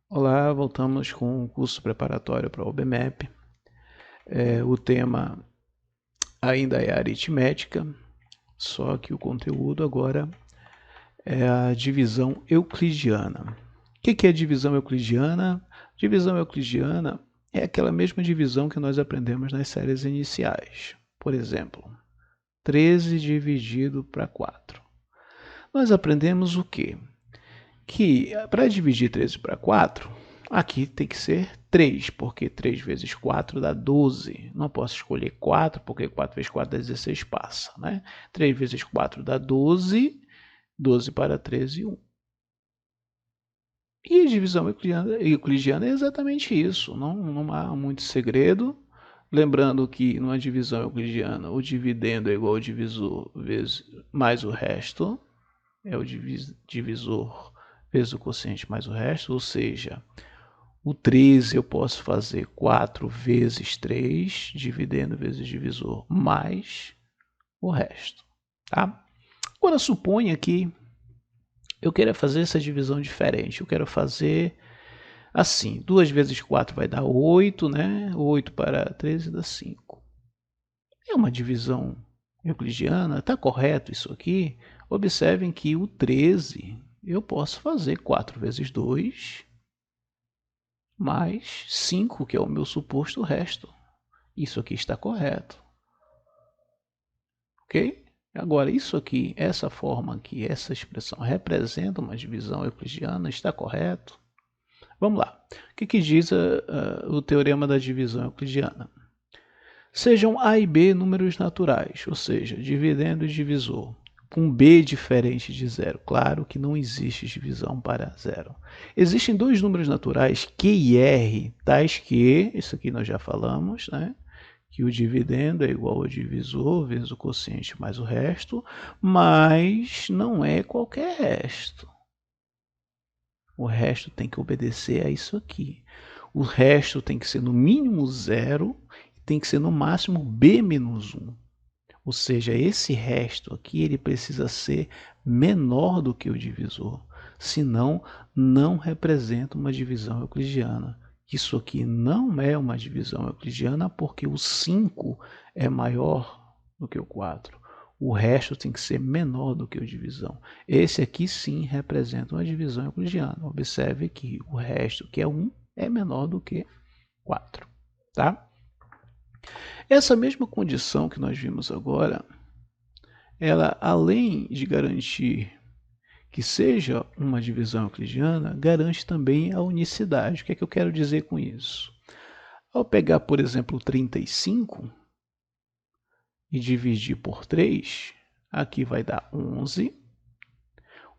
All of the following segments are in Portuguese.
Olá, voltamos com o curso preparatório para o OBMEP. O tema ainda é aritmética, só que o conteúdo agora é a divisão euclidiana. O que é a divisão euclidiana? Divisão euclidiana é aquela mesma divisão que nós aprendemos nas séries iniciais. Por exemplo, 13 dividido para 4. Nós aprendemos o quê? Que para dividir 13 para 4, aqui tem que ser 3, porque 3 vezes 4 dá 12. Não posso escolher 4, porque 4 vezes 4 dá 16, passa, né? 3 vezes 4 dá 12, 12 para 13, 1. E a divisão euclidiana é exatamente isso, não há muito segredo. Lembrando que numa divisão euclidiana, o dividendo é igual ao divisor vezes mais o resto, é o divisor vezes o quociente mais o resto, ou seja, o 13 eu posso fazer 4 vezes 3, dividendo vezes divisor, mais o resto. Tá? Agora suponha que eu queira fazer essa divisão diferente. Eu quero fazer assim, 2 vezes 4 vai dar 8, né? 8 para 13 dá 5. É uma divisão euclidiana, está correto isso aqui? Observem que o 13 eu posso fazer 4 vezes 2 mais 5, que é o meu suposto resto. Isso aqui está correto. Ok? Agora, isso aqui, essa forma aqui, essa expressão representa uma divisão euclidiana, está correto? Vamos lá. O que diz o teorema da divisão euclidiana? Sejam A e B números naturais, ou seja, dividendo e divisor, com B diferente de zero. Claro que não existe divisão para zero. Existem dois números naturais, Q e R, tais que, isso aqui nós já falamos, né? Que o dividendo é igual ao divisor vezes o quociente mais o resto, mas não é qualquer resto. O resto tem que obedecer a isso aqui. O resto tem que ser no mínimo zero e tem que ser no máximo B menos 1. Ou seja, esse resto aqui ele precisa ser menor do que o divisor, senão não representa uma divisão euclidiana. Isso aqui não é uma divisão euclidiana porque o 5 é maior do que o 4. O resto tem que ser menor do que o divisão. Esse aqui sim representa uma divisão euclidiana. Observe que o resto, que é 1, é menor do que 4. Tá? Essa mesma condição que nós vimos agora, ela, além de garantir que seja uma divisão euclidiana, garante também a unicidade. O que é que eu quero dizer com isso? Ao pegar, por exemplo, 35 e dividir por 3, aqui vai dar 11.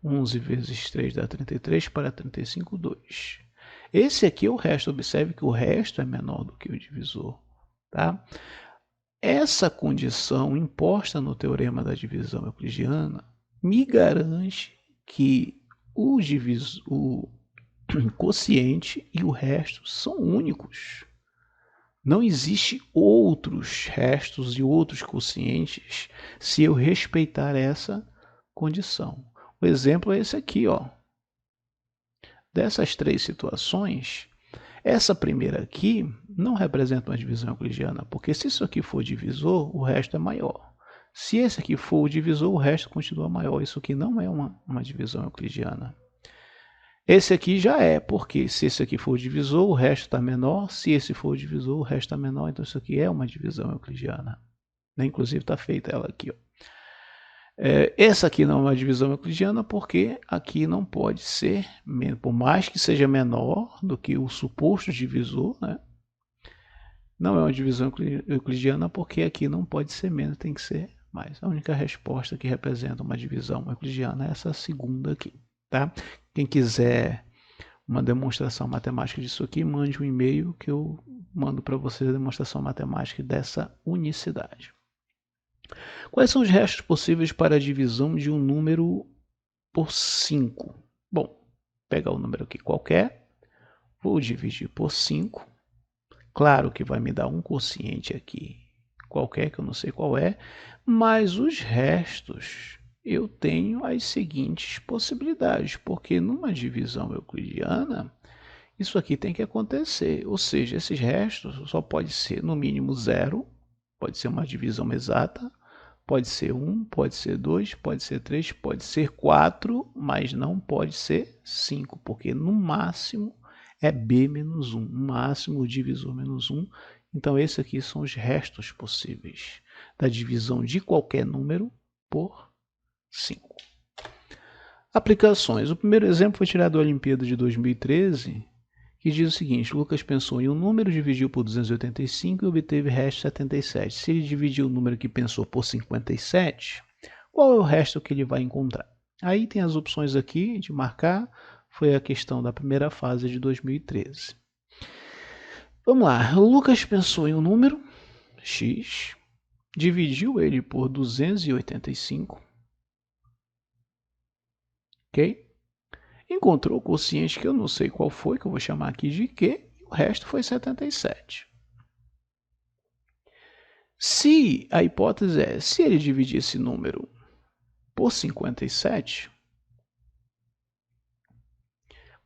11 vezes 3 dá 33, para 35, 2. Esse aqui é o resto. Observe que o resto é menor do que o divisor. Tá? Essa condição imposta no teorema da divisão euclidiana me garante que o quociente e o resto são únicos. Não existe outros restos e outros quocientes se eu respeitar essa condição. O exemplo é esse aqui, ó. Dessas três situações, essa primeira aqui não representa uma divisão euclidiana, porque se isso aqui for divisor, o resto é maior. Se esse aqui for o divisor, o resto continua maior. Isso aqui não é uma divisão euclidiana. Esse aqui já é, porque se esse aqui for o divisor, o resto está menor. Se esse for o divisor, o resto está menor. Então isso aqui é uma divisão euclidiana. Inclusive está feita ela aqui, ó. Essa aqui não é uma divisão euclidiana porque aqui não pode ser, por mais que seja menor do que o suposto divisor, né? Não é uma divisão euclidiana porque aqui não pode ser menos, tem que ser mais. A única resposta que representa uma divisão euclidiana é essa segunda aqui. Tá? Quem quiser uma demonstração matemática disso aqui, mande um e-mail que eu mando para vocês a demonstração matemática dessa unicidade. Quais são os restos possíveis para a divisão de um número por 5? Bom, pegar o número aqui qualquer, vou dividir por 5. Claro que vai me dar um quociente aqui qualquer, que eu não sei qual é, mas os restos eu tenho as seguintes possibilidades, porque numa divisão euclidiana isso aqui tem que acontecer. Ou seja, esses restos só pode ser no mínimo 0, pode ser uma divisão exata, pode ser 1, pode ser 2, pode ser 3, pode ser 4, mas não pode ser 5, porque no máximo é b menos 1, no máximo o divisor menos 1. Então, esses aqui são os restos possíveis da divisão de qualquer número por 5. Aplicações. O primeiro exemplo foi tirado da Olimpíada de 2013, que diz o seguinte: Lucas pensou em um número, dividiu por 285 e obteve resto 77. Se ele dividir o número que pensou por 57, qual é o resto que ele vai encontrar? Aí tem as opções aqui de marcar, foi a questão da primeira fase de 2013. Vamos lá, o Lucas pensou em um número, x, dividiu ele por 285, ok? Encontrou o quociente que eu não sei qual foi, que eu vou chamar aqui de Q, e o resto foi 77. Se a hipótese é, se ele dividir esse número por 57,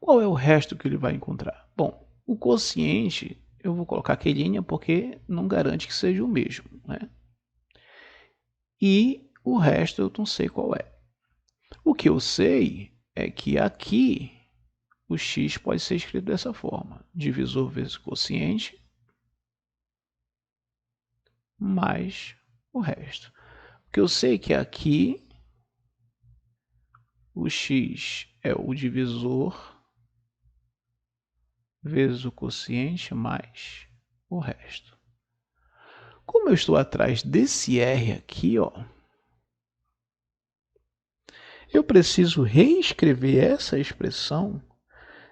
qual é o resto que ele vai encontrar? Bom, o quociente, eu vou colocar aqui linha porque não garante que seja o mesmo, né? E o resto eu não sei qual é. O que eu sei é que aqui o x pode ser escrito dessa forma: divisor vezes quociente mais o resto. O que eu sei é que aqui o x é o divisor vezes o quociente mais o resto. Como eu estou atrás desse r aqui, ó, eu preciso reescrever essa expressão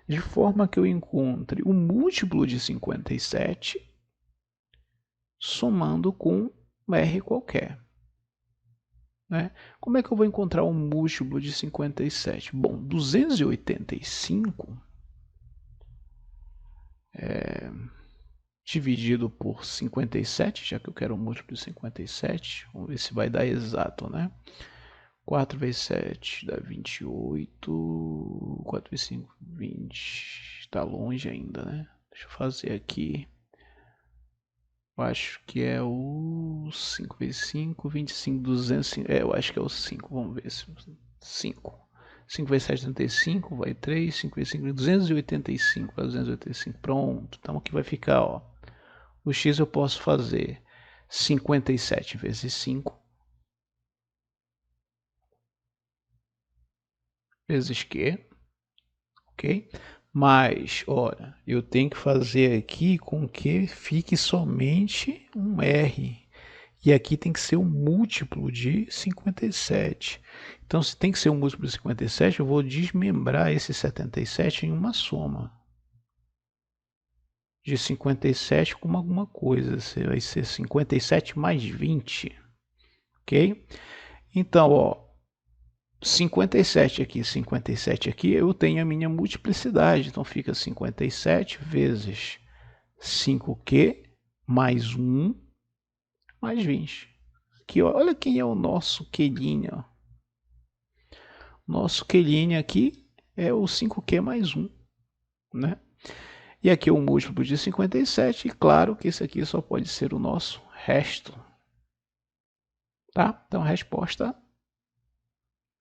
de forma que eu encontre o múltiplo de 57 somando com um r qualquer. Né? Como é que eu vou encontrar o múltiplo de 57? Bom, 285 dividido por 57, já que eu quero o múltiplo de 57, vamos ver se vai dar exato, né? 4 vezes 7 dá 28, 4 vezes 5, 20, está longe ainda, né? Deixa eu fazer aqui, eu acho que é o 5 vezes 5, 25, 200, eu acho que é o 5, vamos ver se 5. 5 vezes 7, 75, vai 3, 5 vezes 5, 285, vai 285, pronto, então aqui vai ficar, ó, o x eu posso fazer 57 vezes 5, vezes Q, ok? Mas, ora, eu tenho que fazer aqui com que fique somente um R. E aqui tem que ser um múltiplo de 57. Então, se tem que ser um múltiplo de 57, eu vou desmembrar esse 77 em uma soma de 57 com alguma coisa. Vai ser 57 mais 20. Ok? Então, ó, 57 aqui, eu tenho a minha multiplicidade. Então, fica 57 vezes 5Q mais 1 mais 20. Aqui, ó, olha quem é o nosso Q'. Nosso Q' aqui é o 5Q mais 1. Né? E aqui é o múltiplo de 57. E claro que esse aqui só pode ser o nosso resto. Tá? Então, a resposta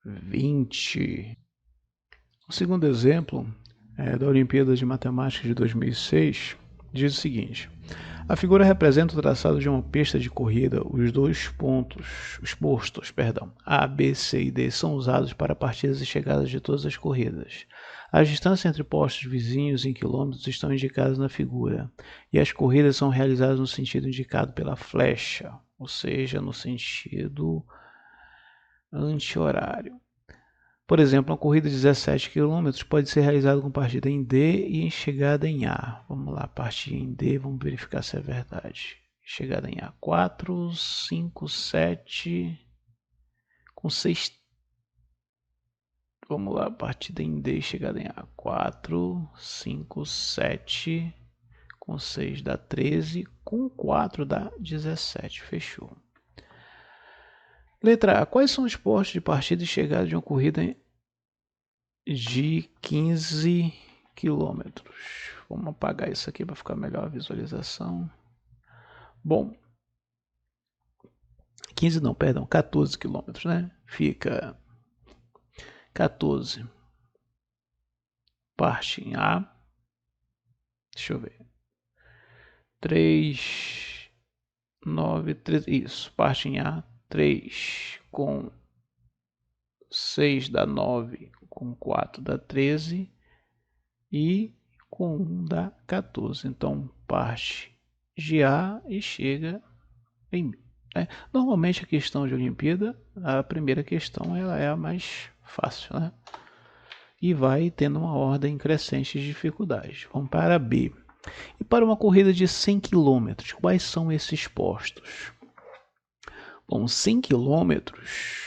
20. O segundo exemplo da Olimpíada de Matemática de 2006 diz o seguinte: a figura representa o traçado de uma pista de corrida. Os postos, A, B, C e D são usados para partidas e chegadas de todas as corridas. As distâncias entre postos vizinhos em quilômetros estão indicadas na figura, e as corridas são realizadas no sentido indicado pela flecha, ou seja, no sentido anti-horário. Por exemplo, uma corrida de 17 km pode ser realizada com partida em D e em chegada em A. Vamos lá, partida em D, vamos verificar se é verdade. Chegada em A, 4, 5, 7, com 6. Vamos lá, partida em D, chegada em A, 4, 5, 7, com 6 dá 13, com 4 dá 17, fechou. Letra A. Quais são os postos de partida e chegada de uma corrida de 15 quilômetros. Vamos apagar isso aqui para ficar melhor a visualização. Bom, 15 não, perdão, 14 quilômetros, né? Fica 14 parte em A. Deixa eu ver. 3, 9, 13, isso, parte em A. 3 com 6 dá 9, com 4 dá 13 e com 1 dá 14. Então, parte de A e chega em B. Né? Normalmente a questão de Olimpíada, a primeira questão ela é a mais fácil, né? E vai tendo uma ordem crescente de dificuldade. Vamos para B. E para uma corrida de 100 km, quais são esses postos? Bom, 100 km,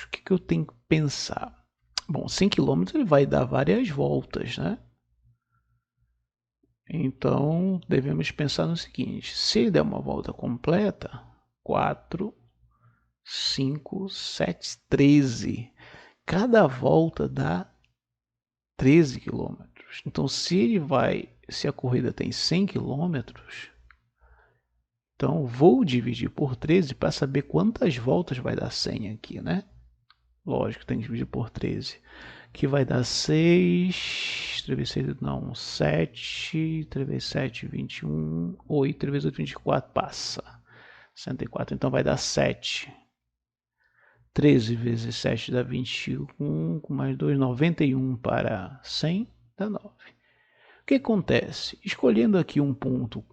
o que eu tenho que pensar? Bom, 100 km ele vai dar várias voltas, né? Então, devemos pensar no seguinte, se ele der uma volta completa, 4, 5, 7, 13. Cada volta dá 13 quilômetros. Então, se a corrida tem 100 quilômetros, então vou dividir por 13 para saber quantas voltas vai dar 100 aqui, né? Lógico, tem que dividir por 13. Que vai dar 6, 3 vezes 6, não, 7, 3 vezes 7, 21, 8, 3 vezes 8, 24, passa. 64, então vai dar 7. 13 vezes 7 dá 21, com mais 2, 91 para 100, dá 9. O que acontece? Escolhendo aqui um ponto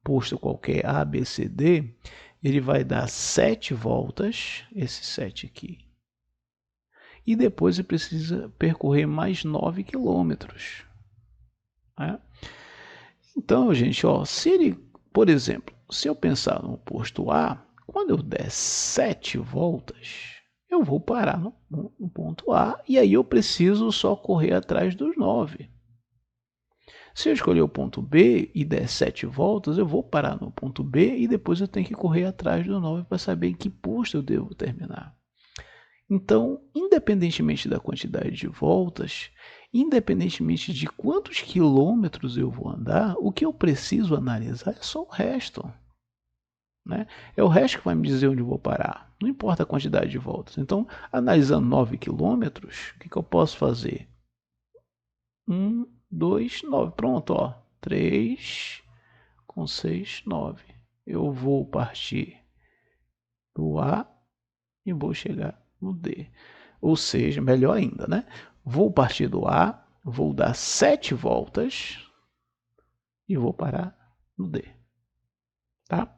posto qualquer A, B, C, D, ele vai dar 7 voltas, esse 7 aqui. E depois ele precisa percorrer mais 9 quilômetros. Né? Então, gente, ó, se ele, por exemplo, se eu pensar no posto A, quando eu der 7 voltas, eu vou parar no ponto A e aí eu preciso só correr atrás dos 9. Se eu escolher o ponto B e der 7 voltas, eu vou parar no ponto B e depois eu tenho que correr atrás do 9 para saber em que posto eu devo terminar. Então, independentemente da quantidade de voltas, independentemente de quantos quilômetros eu vou andar, o que eu preciso analisar é só o resto. Né? É o resto que vai me dizer onde eu vou parar, não importa a quantidade de voltas. Então, analisando 9 quilômetros, o que eu posso fazer? 1, 2, 9. Pronto, ó. 3 com 6, 9. Eu vou partir do A e vou chegar no D. Ou seja, melhor ainda, né? Vou partir do A, vou dar 7 voltas e vou parar no D. Tá?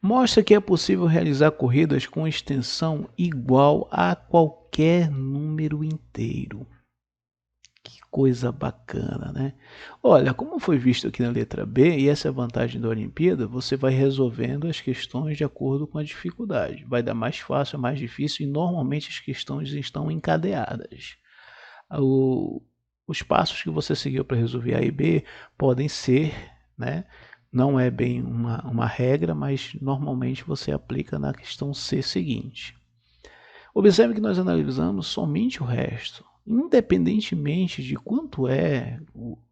Mostra que é possível realizar corridas com extensão igual a qualquer número inteiro. Que coisa bacana, né? Olha, como foi visto aqui na letra B, e essa é a vantagem da Olimpíada, você vai resolvendo as questões de acordo com a dificuldade. Vai dar mais fácil, mais difícil, e normalmente as questões estão encadeadas. Os passos que você seguiu para resolver A e B podem ser, né? Não é bem uma regra, mas normalmente você aplica na questão C seguinte. Observe que nós analisamos somente o resto. Independentemente de quanto é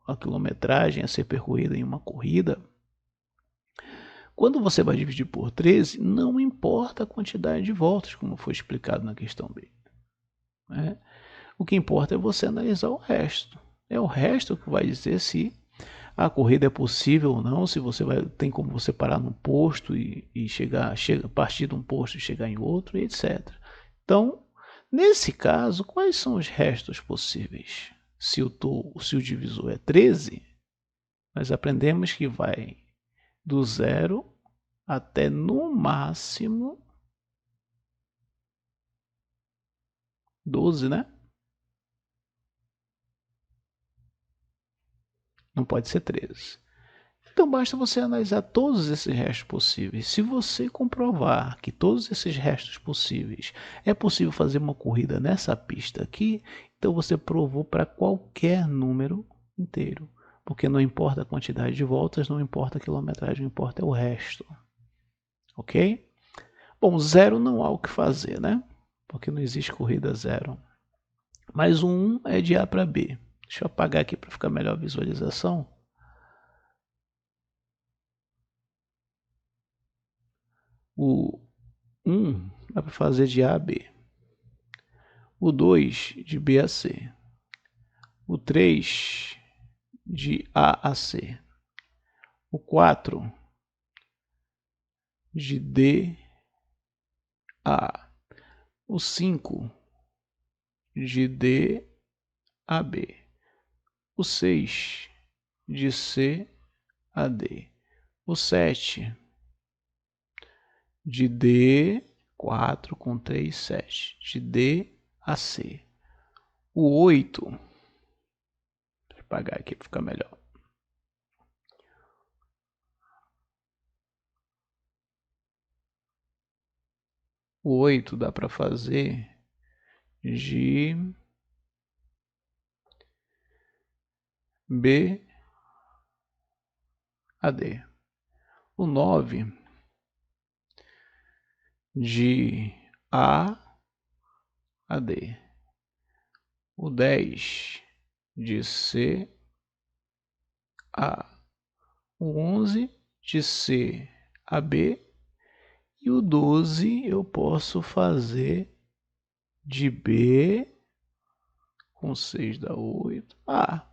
a quilometragem a ser percorrida em uma corrida, quando você vai dividir por 13, não importa a quantidade de voltas, como foi explicado na questão B. Né? O que importa é você analisar o resto. É o resto que vai dizer se a corrida é possível ou não, se você tem como você parar num posto e partir de um posto e chegar em outro, etc. Então, nesse caso, quais são os restos possíveis? Se o divisor é 13, nós aprendemos que vai do 0 até no máximo 12, né? Não pode ser 13. Então basta você analisar todos esses restos possíveis. Se você comprovar que todos esses restos possíveis é possível fazer uma corrida nessa pista aqui, então você provou para qualquer número inteiro. Porque não importa a quantidade de voltas, não importa a quilometragem, não importa o resto. Ok? Bom, 0 não há o que fazer, né? Porque não existe corrida 0. Mas o 1 é de A para B. Deixa eu apagar aqui para ficar melhor a visualização. O 1 dá para fazer de A a B. O 2 de B a C. O 3 de A a C. O 4 de D a A. O 5 de D a B. O 6 de C a D. O 7 de D, 4 com 3, 7, de D a C. O 8, deixa eu apagar aqui para ficar melhor. O 8 dá para fazer de B a D. O 9 de A a D. O 10 de C a. O 11 de C a B. E o 12 eu posso fazer de B com 6 dá 8.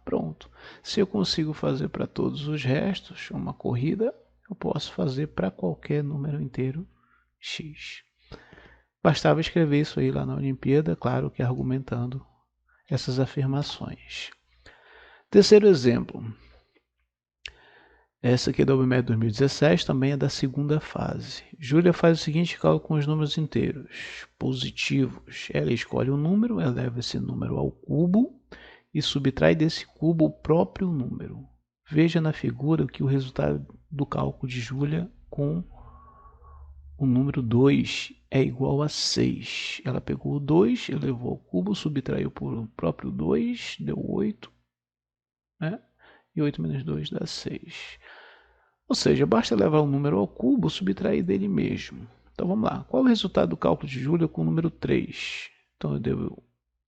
Pronto. Se eu consigo fazer para todos os restos uma corrida, eu posso fazer para qualquer número inteiro x. Bastava escrever isso aí lá na Olimpíada, claro que argumentando essas afirmações. Terceiro exemplo. Essa aqui é da UBMED 2017, também é da segunda fase. Júlia faz o seguinte cálculo com os números inteiros positivos. Ela escolhe um número, eleva esse número ao cubo e subtrai desse cubo o próprio número. Veja na figura que o resultado do cálculo de Júlia com o número 2 é igual a 6. Ela pegou o 2, elevou ao cubo, subtraiu por o próprio 2, deu 8, né? E 8 menos 2 dá 6. Ou seja, basta levar o número ao cubo, subtrair dele mesmo. Então vamos lá. Qual é o resultado do cálculo de Júlia com o número 3? Então eu devo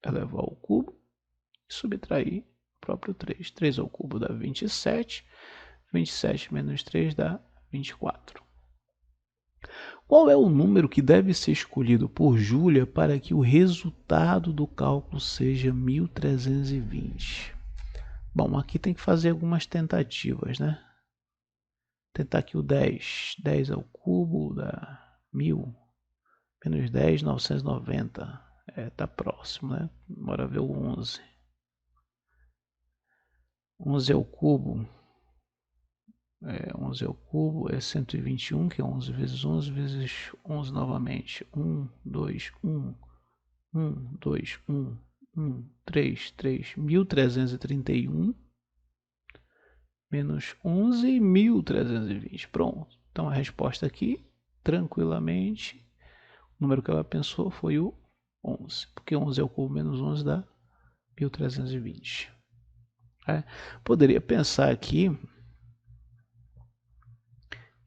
elevar ao cubo e subtrair o próprio 3. 3 ao cubo dá 27. 27 menos 3 dá 24. Qual é o número que deve ser escolhido por Júlia para que o resultado do cálculo seja 1320? Bom, aqui tem que fazer algumas tentativas, né? Tentar aqui o 10. 10 ao cubo dá 1000. Menos 10, 990. Tá próximo, né? Bora ver o 11. 11 ao cubo. 11 ao cubo é 121, que é 11 vezes 11 vezes 11 novamente. 1, 2, 1. 1, 2, 1. 1, 3, 3. 1331. Menos 11, 1320. Pronto. Então a resposta aqui, tranquilamente, o número que ela pensou foi o 11. Porque 11 ao cubo menos 11 dá 1320. Poderia pensar aqui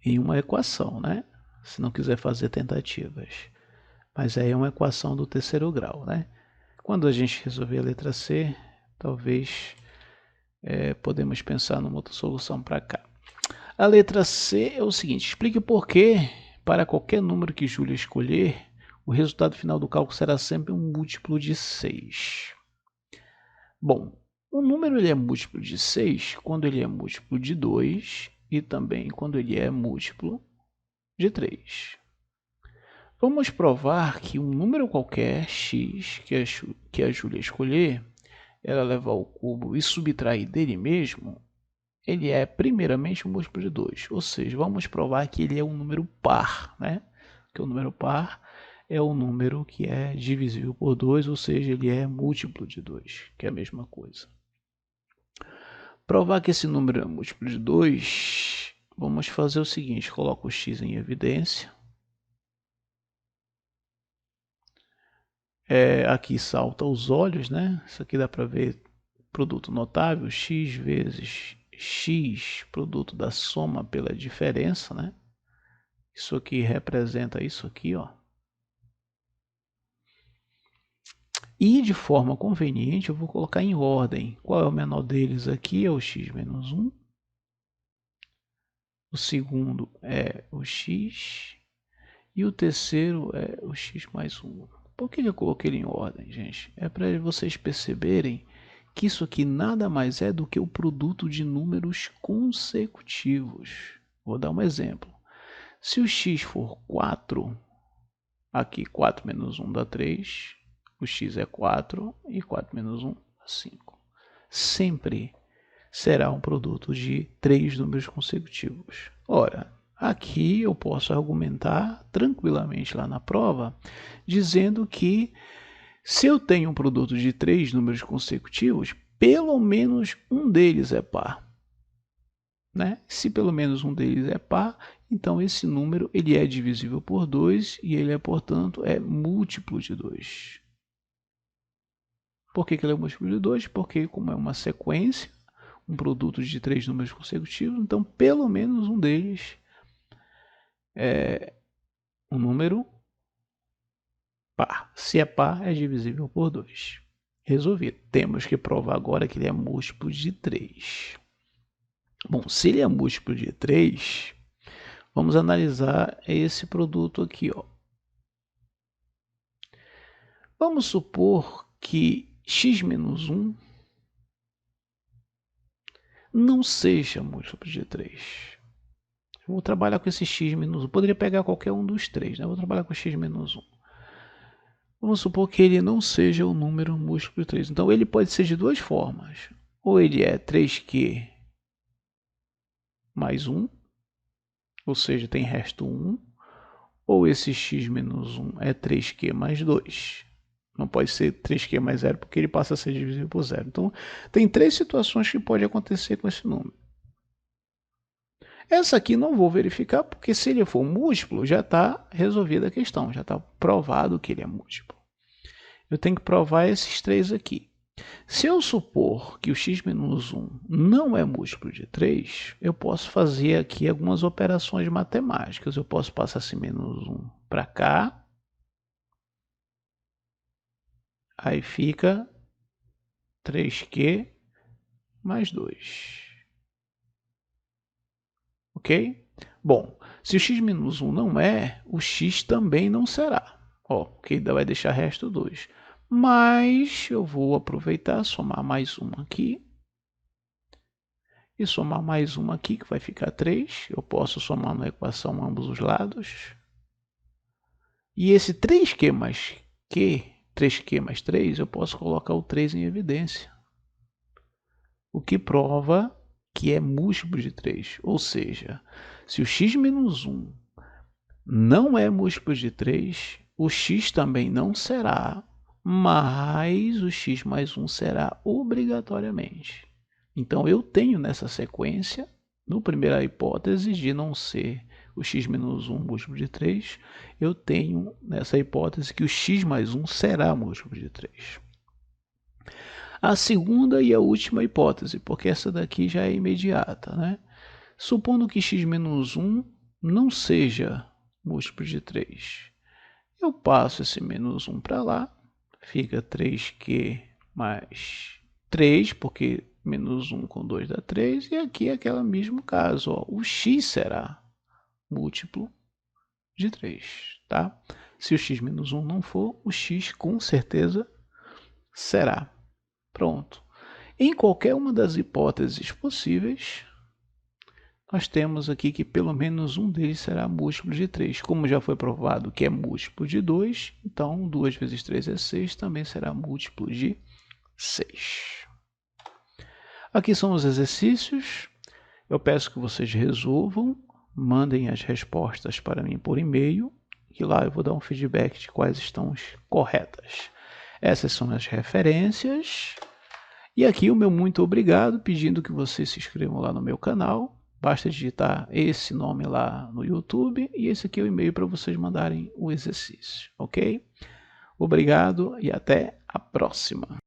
em uma equação, né? Se não quiser fazer tentativas. Mas aí é uma equação do terceiro grau, né? Quando a gente resolver a letra C, talvez podemos pensar numa outra solução para cá. A letra C é o seguinte: explique por que, para qualquer número que Júlia escolher, o resultado final do cálculo será sempre um múltiplo de 6. Bom, o número ele é múltiplo de 6 quando ele é múltiplo de 2 e também quando ele é múltiplo de 3. Vamos provar que um número qualquer, x, que a Júlia escolher, ela levar ao cubo e subtrair dele mesmo, ele é primeiramente um múltiplo de 2. Ou seja, vamos provar que ele é um número par, né? Que o número par é o número que é divisível por 2, ou seja, ele é múltiplo de 2, que é a mesma coisa. Provar que esse número é múltiplo de 2, vamos fazer o seguinte: coloco o x em evidência. Aqui salta os olhos, né? Isso aqui dá para ver produto notável, x vezes x, produto da soma pela diferença, né? Isso aqui representa isso aqui, ó. E de forma conveniente eu vou colocar em ordem. Qual é o menor deles aqui? É o x menos 1. O segundo é o x. E o terceiro é o x mais 1. Por que eu coloquei ele em ordem, gente? É para vocês perceberem que isso aqui nada mais é do que o produto de números consecutivos. Vou dar um exemplo. Se o x for 4, aqui 4 menos 1 dá 3, o x é 4 e 4 menos 1 dá 5. Sempre será um produto de 3 números consecutivos. Ora, aqui eu posso argumentar tranquilamente lá na prova, dizendo que se eu tenho um produto de 3 números consecutivos, pelo menos um deles é par. Né? Se pelo menos um deles é par, então esse número ele é divisível por 2 e ele é, portanto, múltiplo de 2. Por que ele é múltiplo de 2? Porque como é uma sequência, um produto de 3 números consecutivos, então pelo menos um deles é um número par. Se é par, é divisível por 2. Resolvido. Temos que provar agora que ele é múltiplo de 3. Bom, se ele é múltiplo de 3, vamos analisar esse produto aqui, ó. Vamos supor que x menos 1 não seja múltiplo de 3. Eu vou trabalhar com esse x menos 1. Poderia pegar qualquer um dos três, né? Eu vou trabalhar com x menos 1. Vamos supor que ele não seja um número múltiplo de 3. Então, ele pode ser de duas formas. Ou ele é 3q mais 1, ou seja, tem resto 1. Ou esse x menos 1 é 3q mais 2. Não pode ser 3q mais 0, porque ele passa a ser divisível por 0. Então, tem três situações que pode acontecer com esse número. Essa aqui não vou verificar, porque se ele for múltiplo, já está resolvida a questão, já está provado que ele é múltiplo. Eu tenho que provar esses três aqui. Se eu supor que o x menos 1 não é múltiplo de 3, eu posso fazer aqui algumas operações matemáticas. Eu posso passar esse menos 1 para cá. Aí fica 3q mais 2. Ok? Bom, se o x menos 1 não é, o x também não será. Ó, porque ainda vai deixar resto 2. Mas eu vou aproveitar, somar mais um aqui. E somar mais um aqui, que vai ficar 3. Eu posso somar na equação ambos os lados. E esse 3q mais q, 3q mais 3, eu posso colocar o 3 em evidência. O que prova que é múltiplo de 3. Ou seja, se o x menos 1 não é múltiplo de 3, o x também não será, mas o x mais 1 será obrigatoriamente. Então, eu tenho nessa sequência, no primeira hipótese de não ser o x menos 1 múltiplo de 3, eu tenho nessa hipótese que o x mais 1 será múltiplo de 3. A segunda e a última hipótese, porque essa daqui já é imediata, né? Supondo que x menos 1 não seja múltiplo de 3, eu passo esse menos 1 para lá, fica 3q mais 3, porque menos 1 com 2 dá 3, e aqui é aquele mesmo caso, ó, o x será múltiplo de 3, tá? Se o x menos 1 não for, o x com certeza será. Pronto. Em qualquer uma das hipóteses possíveis, nós temos aqui que pelo menos um deles será múltiplo de 3. Como já foi provado que é múltiplo de 2, então 2 vezes 3 é 6, também será múltiplo de 6. Aqui são os exercícios. Eu peço que vocês resolvam, mandem as respostas para mim por e-mail, e lá eu vou dar um feedback de quais estão corretas. Essas são as referências. E aqui o meu muito obrigado, pedindo que vocês se inscrevam lá no meu canal. Basta digitar esse nome lá no YouTube e esse aqui é o e-mail para vocês mandarem o exercício, ok? Obrigado e até a próxima.